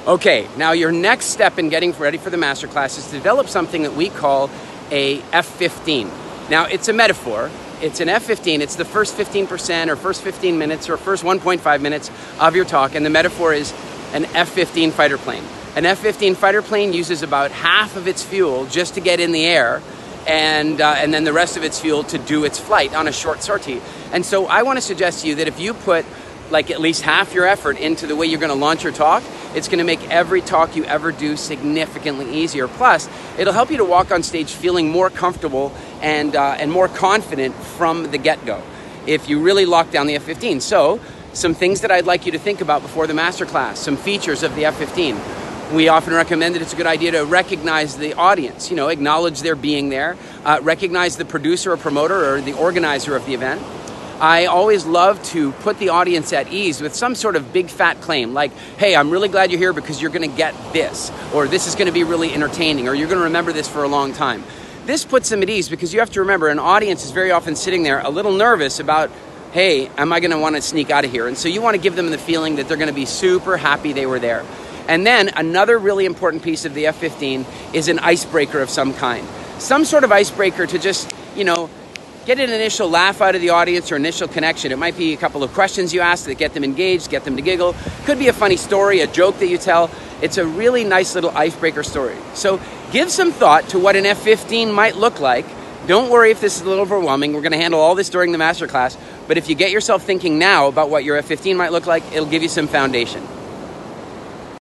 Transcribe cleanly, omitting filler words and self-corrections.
Okay, now your next step in getting ready for the masterclass is to develop something that we call a F15. Now, it's a metaphor. It's an F15. It's the first 15% or first 15 minutes or first 1.5 minutes of your talk, and the metaphor is an F-15 fighter plane. An F-15 fighter plane uses about half of its fuel just to get in the air, and then the rest of its fuel to do its flight on a short sortie. And so I want to suggest to you that if you put like at least half your effort into the way you're going to launch your talk, it's going to make every talk you ever do significantly easier. Plus, it'll help you to walk on stage feeling more comfortable and more confident from the get-go if you really lock down the F-15. So, some things that I'd like you to think about before the masterclass, some features of the F-15. We often recommend that it's a good idea to recognize the audience, acknowledge their being there, recognize the producer or promoter or the organizer of the event. I always love to put the audience at ease with some sort of big fat claim like, hey, I'm really glad you're here because you're going to get this, or this is going to be really entertaining, or you're going to remember this for a long time. This puts them at ease because you have to remember an audience is very often sitting there a little nervous about, hey, am I going to want to sneak out of here? And so you want to give them the feeling that they're going to be super happy they were there. And then another really important piece of the F-15 is an icebreaker of some kind. Some sort of icebreaker to just, get an initial laugh out of the audience or initial connection. It might be a couple of questions you ask that get them engaged, get them to giggle. Could be a funny story, a joke that you tell. It's a really nice little icebreaker story. So give some thought to what an F-15 might look like. Don't worry if this is a little overwhelming. We're going to handle all this during the masterclass. But if you get yourself thinking now about what your F-15 might look like, it'll give you some foundation.